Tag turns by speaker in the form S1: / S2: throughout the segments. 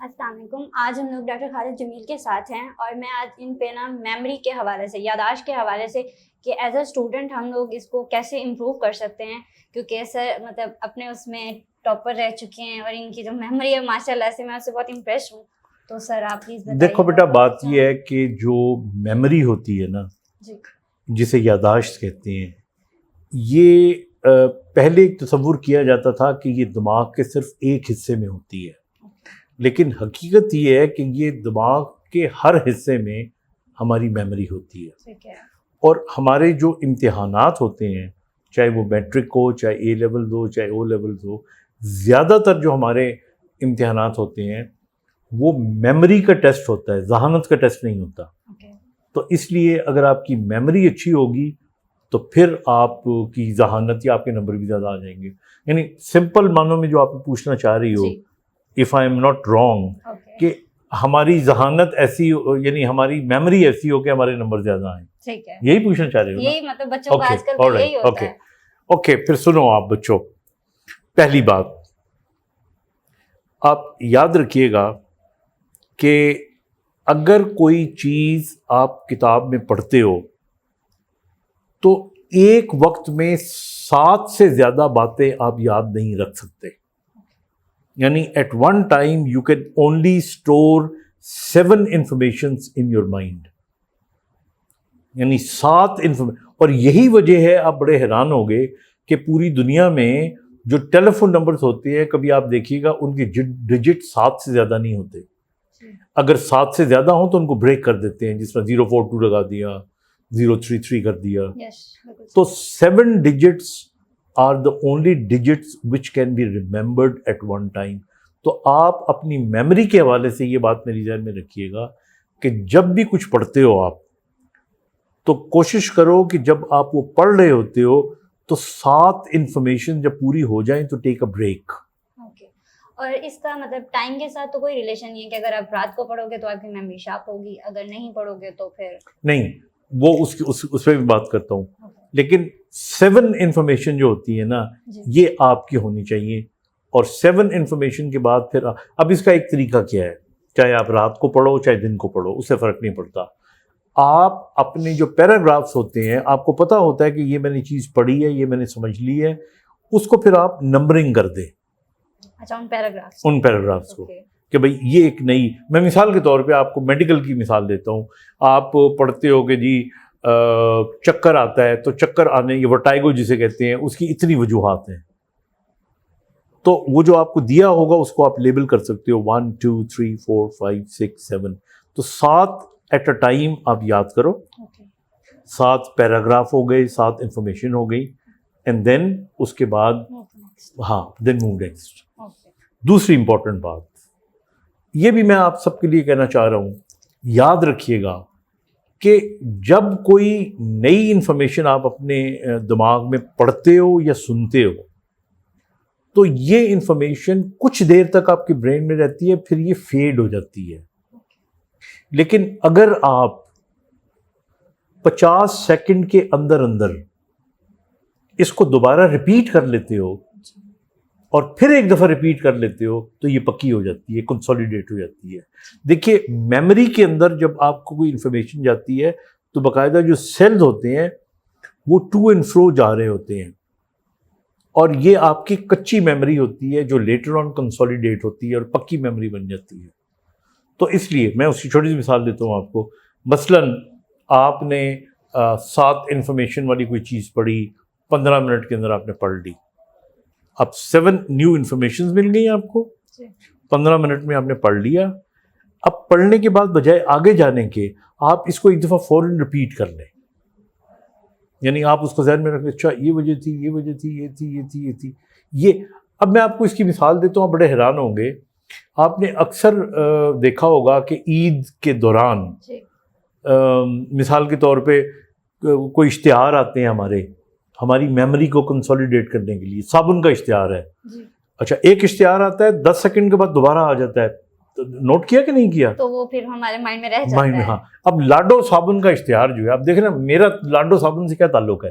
S1: السلام علیکم. آج ہم لوگ ڈاکٹر خالد جمیل کے ساتھ ہیں اور میں آج ان پہ میموری کے حوالے سے، یادداشت کے حوالے سے کہ ایز اے اسٹوڈنٹ ہم لوگ اس کو کیسے امپروو کر سکتے ہیں، کیونکہ سر اپنے اس میں ٹاپر رہ چکے ہیں اور ان کی جو میموری ہے ماشاء اللہ سے میں اس سے بہت امپریس ہوں. تو سر آپ پلیز بتائیے.
S2: دیکھو بیٹا، بات یہ ہے کہ جو میموری ہوتی ہے نا، جسے یادداشت کہتے ہیں، یہ پہلے ایک تصور کیا جاتا تھا کہ یہ دماغ کے صرف ایک حصے میں ہوتی ہے، لیکن حقیقت یہ ہے کہ یہ دماغ کے ہر حصے میں ہماری میموری ہوتی ہے. اور ہمارے جو امتحانات ہوتے ہیں، چاہے وہ میٹرک ہو، چاہے اے لیول ہو، چاہے او لیول ہو، زیادہ تر جو ہمارے امتحانات ہوتے ہیں وہ میموری کا ٹیسٹ ہوتا ہے، ذہانت کا ٹیسٹ نہیں ہوتا. تو اس لیے اگر آپ کی میموری اچھی ہوگی تو پھر آپ کی ذہانت یا آپ کے نمبر بھی زیادہ آ جائیں گے. یعنی سمپل معنوں میں جو آپ پوچھنا چاہ رہی ہو، if I am not wrong، کہ ہماری ذہانت ایسی ہو، یعنی ہماری میموری ایسی ہو کہ ہمارے نمبر زیادہ آئیں. یہی پوچھنا چاہ رہے ہو؟
S1: یہی مطلب بچوں کا آج کل یہی ہوتا ہے.
S2: اوکے، پھر سنو آپ بچوں، پہلی بات آپ یاد رکھیے گا کہ اگر کوئی چیز آپ کتاب میں پڑھتے ہو تو ایک وقت میں 7 سے زیادہ باتیں آپ یاد نہیں رکھ سکتے. یعنی at one time you can only store 7 informations in your mind, یعنی 7 اور یہی وجہ ہے آپ بڑے حیران ہو گئے کہ پوری دنیا میں جو ٹیلی فون نمبرز ہوتے ہیں، کبھی آپ دیکھیے گا ان کے ڈیجٹ 7 سے زیادہ نہیں ہوتے. اگر 7 سے زیادہ ہوں تو ان کو بریک کر دیتے ہیں، جس طرح 042 لگا دیا، 033 کر دیا. تو 7 digits are the only digits which can be remembered at one time. تو آپ اپنی میموری کے حوالے سے یہ بات میری ذہن میں رکھیے گا کہ جب بھی کچھ پڑھتے ہو آپ تو کوشش کرو کہ جب آپ وہ پڑھ رہے ہوتے ہو تو 7 انفارمیشن جب پوری ہو جائیں تو ٹیک اے بریک.
S1: اور اس کا مطلب ٹائم کے ساتھ تو کوئی ریلیشن نہیں ہے کہ اگر آپ رات کو پڑھو گے تو آپ کی میموری شارپ ہوگی، اگر نہیں پڑھو گے تو پھر
S2: نہیں. وہ اس پہ بھی بات کرتا ہوں، لیکن 7 انفارمیشن جو ہوتی ہے نا یہ آپ کی ہونی چاہیے. اور 7 انفارمیشن کے بعد پھر اب اس کا ایک طریقہ کیا ہے، چاہے آپ رات کو پڑھو چاہے دن کو پڑھو، اس سے فرق نہیں پڑتا. آپ اپنے جو پیراگرافس ہوتے ہیں، آپ کو پتہ ہوتا ہے کہ یہ میں نے چیز پڑھی ہے، یہ میں نے سمجھ لی ہے، اس کو پھر آپ نمبرنگ کر دیں.
S1: اچھا، ان
S2: پیراگرافس کو کہ بھئی یہ ایک نئی، میں مثال کے طور پہ آپ کو میڈیکل کی مثال دیتا ہوں. آپ پڑھتے ہو کہ جی چکر آتا ہے، تو چکر آنے، یہ ورٹائگو جسے کہتے ہیں، اس کی اتنی وجوہات ہیں. تو وہ جو آپ کو دیا ہوگا اس کو آپ لیبل کر سکتے ہو 1 2 3 4 5 6 7. تو 7 ایٹ اے ٹائم آپ یاد کرو. 7 پیراگراف ہو گئے، 7 انفارمیشن ہو گئی، اینڈ دین اس کے بعد دین موو نیکسٹ. دوسری امپورٹنٹ بات یہ بھی میں آپ سب کے لیے کہنا چاہ رہا ہوں، یاد رکھیے گا کہ جب کوئی نئی انفارمیشن آپ اپنے دماغ میں پڑھتے ہو یا سنتے ہو تو یہ انفارمیشن کچھ دیر تک آپ کے برین میں رہتی ہے، پھر یہ فیڈ ہو جاتی ہے. لیکن اگر آپ 50 سیکنڈ کے اندر اس کو دوبارہ ریپیٹ کر لیتے ہو اور پھر ایک دفعہ ریپیٹ کر لیتے ہو تو یہ پکی ہو جاتی ہے، کنسولیڈیٹ ہو جاتی ہے. دیکھیے میموری کے اندر جب آپ کو کوئی انفارمیشن جاتی ہے تو باقاعدہ جو سیلز ہوتے ہیں وہ ٹو اینڈ فرو جا رہے ہوتے ہیں، اور یہ آپ کی کچی میموری ہوتی ہے جو لیٹر آن کنسولیڈیٹ ہوتی ہے اور پکی میموری بن جاتی ہے. تو اس لیے میں اس کی چھوٹی سی مثال دیتا ہوں آپ کو. مثلاً آپ نے 7 انفارمیشن والی کوئی چیز پڑھی، 15 منٹ کے اندر آپ نے پڑھ لی. اب 7 نیو انفارمیشنز مل گئی آپ کو، 15 منٹ میں آپ نے پڑھ لیا. اب پڑھنے کے بعد بجائے آگے جانے کے آپ اس کو ایک دفعہ فوراً ریپیٹ کر لیں. یعنی آپ اس کو ذہن میں رکھیں، اچھا یہ وجہ تھی، یہ وجہ تھی، یہ تھی، یہ تھی، یہ تھی، یہ. اب میں آپ کو اس کی مثال دیتا ہوں، آپ بڑے حیران ہوں گے. آپ نے اکثر دیکھا ہوگا کہ عید کے دوران مثال کے طور پہ کوئی اشتہار آتے ہیں ہماری میموری کو کنسولیڈیٹ کرنے کے لیے. صابن کا اشتہار ہے، اچھا ایک اشتہار آتا ہے، 10 سیکنڈ کے بعد دوبارہ آ جاتا ہے. نوٹ کیا کہ نہیں کیا؟
S1: تو وہ پھر ہمارے مائنڈ میں رہ جاتا ہے.
S2: ہاں. اب لاڈو صابن کا اشتہار جو ہے، اب دیکھیں نا میرا لاڈو صابن سے کیا تعلق ہے،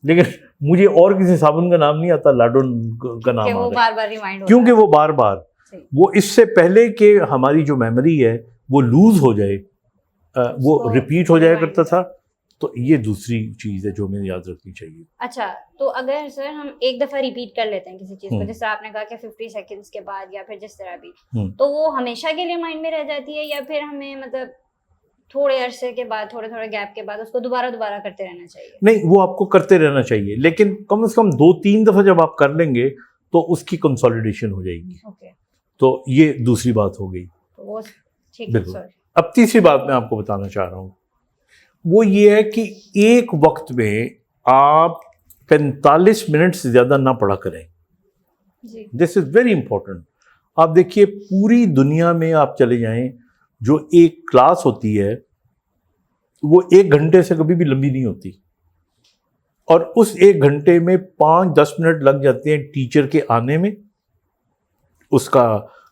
S2: لیکن مجھے اور کسی صابن کا نام نہیں آتا، لاڈو کا نام آتا ہے
S1: بار بار ریمائنڈ،
S2: کیونکہ وہ بار بار. وہ اس سے پہلے کہ ہماری جو میموری ہے وہ لوز ہو جائے، وہ ریپیٹ ہو جایا کرتا تھا. تو یہ دوسری چیز ہے جو ہمیں یاد رکھنی چاہیے.
S1: اچھا، تو اگر سر ہم ایک دفعہ ریپیٹ کر لیتے ہیں کسی چیز کو، جیسے آپ نے کہا کہ 50 سیکنڈز کے بعد یا پھر جس طرح بھی، تو وہ ہمیشہ کے لیے مائنڈ میں رہ جاتی ہے، یا پھر ہمیں مطلب تھوڑے عرصے کے بعد، تھوڑے گیپ کے بعد اس کو دوبارہ کرتے رہنا چاہیے؟
S2: نہیں، وہ آپ کو کرتے رہنا چاہیے، لیکن کم از کم 2-3 دفعہ جب آپ کر لیں گے تو اس کی کنسالیڈیشن ہو جائے گی. تو یہ دوسری بات ہو گئی. بالکل. اب تیسری بات میں آپ کو بتانا چاہ رہا ہوں، وہ یہ ہے کہ ایک وقت میں آپ 45 منٹ سے زیادہ نہ پڑھا کریں. دس از ویری امپورٹنٹ. آپ دیکھیے پوری دنیا میں آپ چلے جائیں، جو ایک کلاس ہوتی ہے وہ 1 گھنٹے سے کبھی بھی لمبی نہیں ہوتی، اور اس 1 گھنٹے میں 5-10 منٹ لگ جاتے ہیں ٹیچر کے آنے میں، اس کا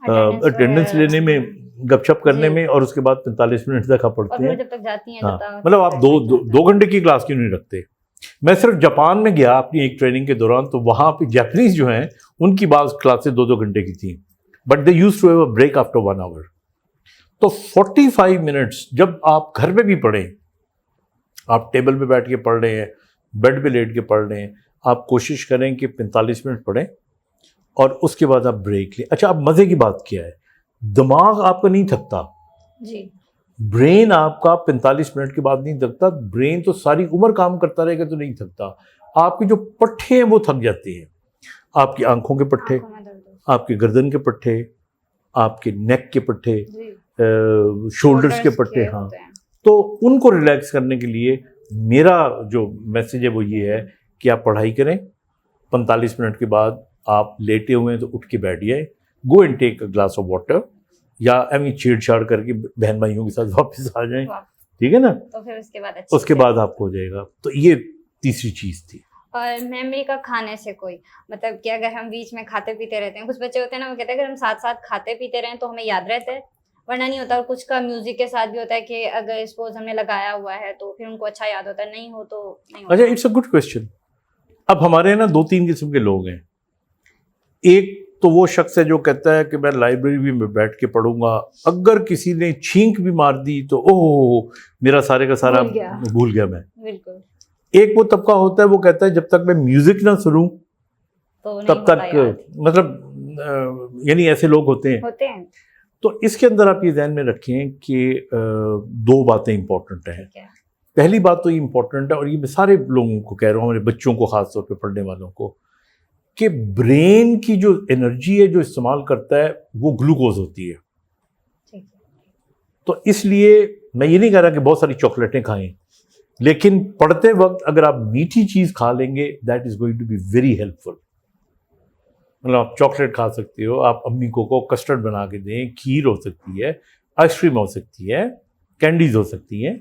S2: اٹینڈنس لینے میں، گپ شپ کرنے میں، اور اس کے بعد 45 منٹ تک آپ پڑھتے ہیں. مطلب آپ 2 گھنٹے کی کلاس کیوں نہیں رکھتے؟ میں صرف جاپان میں گیا اپنی ایک ٹریننگ کے دوران، تو وہاں پہ جاپنیز جو ہیں ان کی بعض کلاسیں 2 گھنٹے کی تھیں، but they used to have a break after 1 hour. تو 45 منٹس جب آپ گھر میں بھی پڑھیں، آپ ٹیبل پہ بیٹھ کے پڑھ رہے ہیں، بیڈ پہ لیٹ کے پڑھ رہے ہیں، آپ کوشش کریں کہ 45 منٹ پڑھیں اور اس کے بعد آپ بریک لیں. اچھا، اب مزے کی بات کیا ہے، دماغ آپ کا نہیں تھکتا، برین آپ کا 45 منٹ کے بعد نہیں تھکتا. برین تو ساری عمر کام کرتا رہے گا تو نہیں تھکتا. آپ کے جو پٹھے ہیں وہ تھک جاتے ہیں، آپ کی آنکھوں کے پٹھے، آپ کے گردن کے پٹھے، آپ کے نیک کے پٹھے، شولڈرز کے پٹھے. ہاں، تو ان کو ریلیکس کرنے کے لیے میرا جو میسیج ہے وہ یہ ہے کہ آپ پڑھائی کریں. 45 منٹ کے بعد آپ لیٹے ہوئے ہیں تو اٹھ کے بیٹھ جائیں، go and take a glass of water, یا ایویں چھیڑ چھاڑ کر کے بہن بھائیوں کے ساتھ واپس آ جائیں. ٹھیک ہے نا؟
S1: تو پھر
S2: اس کے بعد آپ کو ہو جائے گا. تو یہ تیسری چیز تھی.
S1: اور میموری کا کھانے سے کوئی مطلب کہ اگر ہم بیچ میں کھاتے پیتے رہتے ہیں، کچھ بچے ہوتے ہیں نا، وہ کہتے ہیں اگر ہم ساتھ ساتھ کھاتے پیتے رہیں تو ہمیں یاد رہتا ہے، ورنہ نہیں ہوتا. اور کچھ کا میوزک کے ساتھ بھی ہوتا ہے کہ اگر سپوز ہم نے لگایا ہوا ہے تو پھر ان کو اچھا یاد ہوتا ہے، نہیں ہو تو نہیں ہوتا.
S2: اچھا، اٹس اے گڈ کویسچن. اب ہمارے نا 2-3 قسم کے لوگ ہیں. ایک تو وہ شخص ہے جو کہتا ہے کہ میں لائبریری میں بیٹھ کے پڑھوں گا، اگر کسی نے چھینک بھی مار دی تو میرا سارے کا سارا بھول گیا میں.
S1: بالکل.
S2: ایک وہ طبقہ ہوتا ہے وہ کہتا ہے جب تک میں میوزک نہ سنوں تب تک، مطلب یعنی ایسے لوگ ہوتے ہیں. تو اس کے اندر آپ یہ ذہن میں رکھیں کہ 2 باتیں امپورٹنٹ ہیں. پہلی بات تو یہ امپورٹنٹ ہے، اور یہ میں سارے لوگوں کو کہہ رہا ہوں، ہمارے بچوں کو خاص طور پہ پڑھنے والوں کو، کہ برین کی جو انرجی ہے جو استعمال کرتا ہے وہ گلوکوز ہوتی ہے. تو اس لیے میں یہ نہیں کہہ رہا کہ بہت ساری چاکلیٹیں کھائیں، لیکن پڑھتے وقت اگر آپ میٹھی چیز کھا لیں گے that is going to be very helpful. مطلب آپ چاکلیٹ کھا سکتے ہو، آپ امی کو کسٹرڈ بنا کے دیں، کھیر ہو سکتی ہے، آئس کریم ہو سکتی ہے، کینڈیز ہو سکتی ہیں.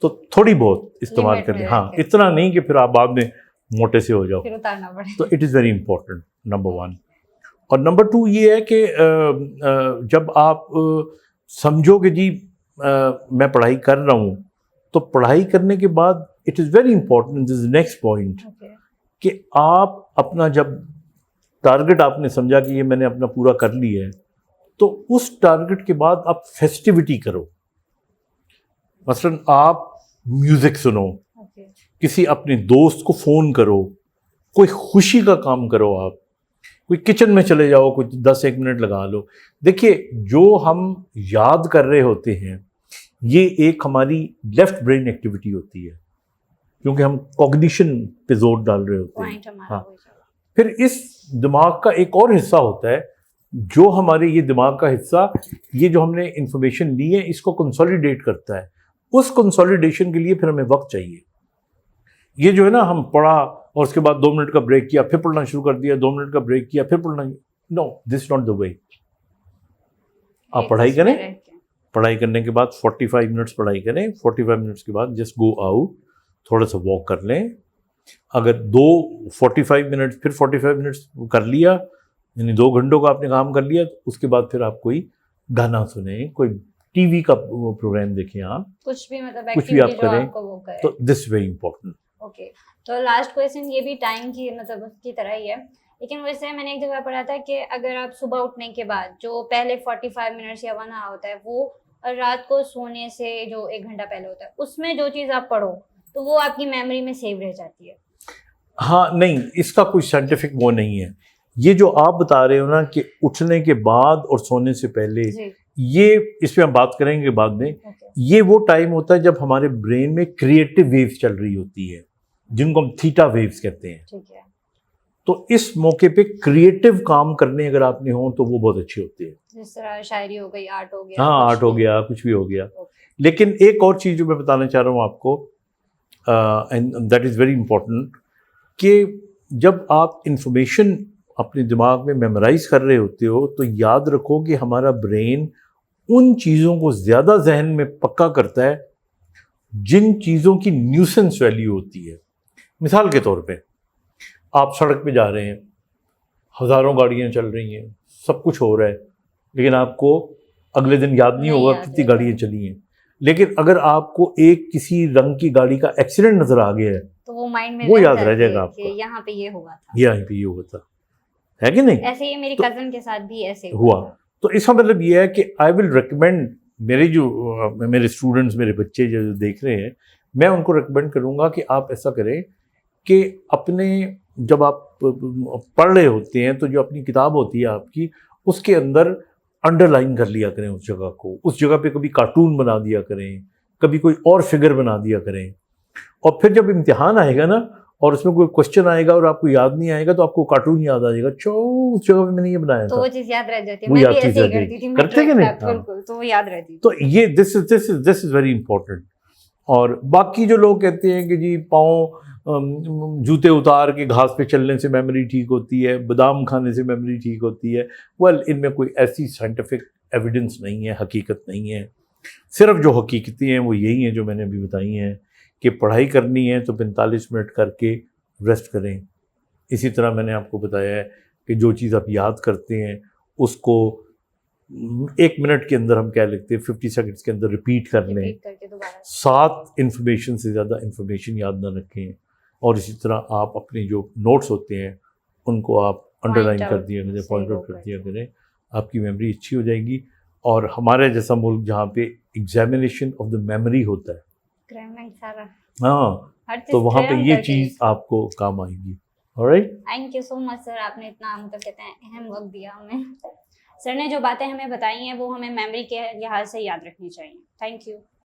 S2: تو تھوڑی بہت استعمال کر لیں. ہاں، اتنا نہیں کہ پھر آپ بعد میں موٹے سے ہو جاؤ. تو it is very important, number 1. اور نمبر 2 یہ ہے کہ جب آپ سمجھو کہ جی میں پڑھائی کر رہا ہوں، تو پڑھائی کرنے کے بعد it is very important, this is next point, کہ آپ اپنا جب ٹارگٹ آپ نے سمجھا کہ یہ میں نے اپنا پورا کر لی ہے، تو اس ٹارگٹ کے بعد آپ فیسٹیوٹی کرو. مثلاً آپ میوزک سنو، کسی اپنے دوست کو فون کرو، کوئی خوشی کا کام کرو، آپ کوئی کچن میں چلے جاؤ، کوئی 10-1 منٹ لگا لو. دیکھیے جو ہم یاد کر رہے ہوتے ہیں یہ ایک ہماری لیفٹ برین ایکٹیویٹی ہوتی ہے، کیونکہ ہم کوگنیشن پہ زور ڈال رہے ہوتے ہیں. ہاں، پھر اس دماغ کا ایک اور حصہ ہوتا ہے جو ہمارے یہ دماغ کا حصہ، یہ جو ہم نے انفارمیشن لی ہے اس کو کنسولیڈیٹ کرتا ہے. اس کنسولیڈیشن کے لیے پھر ہمیں وقت چاہیے. یہ جو ہے نا ہم پڑھا اور اس کے بعد 2 منٹ کا بریک کیا، پھر پڑھنا شروع کر دیا، 2 منٹ کا بریک کیا، پھر پڑھنا، نو، دس ناٹ دا وے. آپ پڑھائی کریں، پڑھائی کرنے کے بعد 45 منٹس پڑھائی کریں، 45 منٹس کے بعد جسٹ گو آؤٹ، تھوڑا سا واک کر لیں. اگر 45 منٹ پھر 45 منٹس کر لیا، یعنی 2 گھنٹوں کا آپ نے کام کر لیا، تو اس کے بعد پھر آپ کوئی گانا سنیں، کوئی ٹی وی کا پروگرام دیکھیں، آپ
S1: کچھ بھی مطلب
S2: کچھ بھی آپ کریں. تو دس ویری امپورٹنٹ.
S1: اوکے. تو لاسٹ کویسچن یہ بھی ٹائم کی مطلب اس کی طرح ہی ہے. لیکن ویسے میں نے ایک جگہ پڑھا تھا کہ اگر آپ صبح اٹھنے کے بعد جو پہلے 45 منٹس یا 1 hour ہوتا ہے وہ رات کو سونے سے جو 1 گھنٹہ پہلے ہوتا ہے اس میں جو چیز آپ پڑھو تو وہ آپ کی میموری میں سیو رہ جاتی ہے.
S2: ہاں نہیں، اس کا کوئی سائنٹیفک وہ نہیں ہے. یہ جو آپ بتا رہے ہو نا کہ اٹھنے کے بعد اور سونے سے پہلے، یہ اس پہ ہم بات کریں گے بعد میں. یہ وہ ٹائم ہوتا ہے جب ہمارے برین میں کریٹو ویوز چل رہی ہوتی ہے جن کو ہم تھیٹا ویوز کہتے ہیں.
S1: ٹھیک ہے.
S2: تو اس موقع پہ کریٹو کام کرنے اگر آپ نے ہوں تو وہ بہت اچھے ہوتے ہیں.
S1: جس طرح شاعری ہو گئی، آرٹ ہو گیا.
S2: ہاں آرٹ ہو گیا، کچھ بھی ہو گیا. لیکن ایک اور چیز جو میں بتانا چاہ رہا ہوں آپ کو، دیٹ از ویری امپورٹنٹ، کہ جب آپ انفارمیشن اپنے دماغ میں میمورائز کر رہے ہوتے ہو تو یاد رکھو کہ ہمارا برین ان چیزوں کو زیادہ ذہن میں پکا کرتا ہے جن چیزوں کی نیوسنس ویلیو ہوتی ہے. مثال کے طور پہ آپ سڑک پہ جا رہے ہیں، ہزاروں گاڑیاں چل رہی ہیں، سب کچھ ہو رہا ہے، لیکن آپ کو اگلے دن یاد نہیں ہوگا کتنی گاڑیاں چلی ہیں. لیکن اگر آپ کو ایک کسی رنگ کی گاڑی کا ایکسیڈنٹ نظر آ گیا ہے
S1: تو وہ مائنڈ میں
S2: وہ یاد رہ جائے گا آپ کو،
S1: یہاں پہ یہ ہوا تھا،
S2: یہاں پہ یہ ہوا تھا، ہے کہ نہیں؟
S1: ایسے ہی میری کزن کے ساتھ بھی ایسے
S2: ہوا. تو اس کا مطلب یہ ہے کہ آئی ول ریکمینڈ، میرے اسٹوڈنٹس، میرے بچے جو دیکھ رہے ہیں، میں ان کو ریکمینڈ کروں گا کہ آپ ایسا کریں کہ اپنے جب آپ پڑھ رہے ہوتے ہیں تو جو اپنی کتاب ہوتی ہے آپ کی، اس کے اندر انڈر لائن کر لیا کریں اس جگہ کو، اس جگہ پہ کبھی کارٹون بنا دیا کریں، کبھی کوئی اور فگر بنا دیا کریں. اور پھر جب امتحان آئے گا نا اور اس میں کوئی کوشچن آئے گا اور آپ کو یاد نہیں آئے گا تو آپ کو کارٹون یاد آ جائے گا، اس جگہ پہ میں نے یہ بنایا تھا،
S1: تو وہ چیز یاد رہ جاتی ہے. میں بھی ایسے ہی کرتی تھی،
S2: کرتے کہ نہیں؟
S1: بالکل، تو وہ یاد رہتی.
S2: تو یہ دس از ویری امپورٹنٹ. اور باقی جو لوگ کہتے ہیں کہ جی پاؤں جوتے اتار کے گھاس پہ چلنے سے میموری ٹھیک ہوتی ہے، بادام کھانے سے میموری ٹھیک ہوتی ہے، ان میں کوئی ایسی سائنٹیفک ایویڈنس نہیں ہے، حقیقت نہیں ہے. صرف جو حقیقتیں ہیں وہ یہی ہیں جو میں نے ابھی بتائی ہیں کہ پڑھائی کرنی ہے تو 45 منٹ کر کے ریسٹ کریں. اسی طرح میں نے آپ کو بتایا ہے کہ جو چیز آپ یاد کرتے ہیں اس کو 1 منٹ کے اندر ہم کیا لکھتے ہیں 50 سیکنڈس کے اندر ریپیٹ کر لیں. 7 انفارمیشن سے زیادہ انفارمیشن یاد نہ رکھیں. اور اسی طرح آپ اپنے جو نوٹس ہوتے ہیں ان کو آپ انڈر لائن کر دیا کریں، پوائنٹ آؤٹ کر دیا کریں، آپ کی میموری اچھی ہو جائے گی. اور ہمارے جیسا ملک جہاں پہ ایگزامینیشن آف دا میموری ہوتا ہے، ہاں، تو وہاں پہ یہ چیز آپ کو کام آئے گی. آلرائٹ،
S1: تھینک یو سو مچ سر، آپ نے اتنا کہتے ہیں اہم وقت دیا ہمیں. سر نے جو باتیں ہمیں بتائی ہیں وہ ہمیں میموری کے لحاظ سے یاد رکھنی چاہیے. Thank you.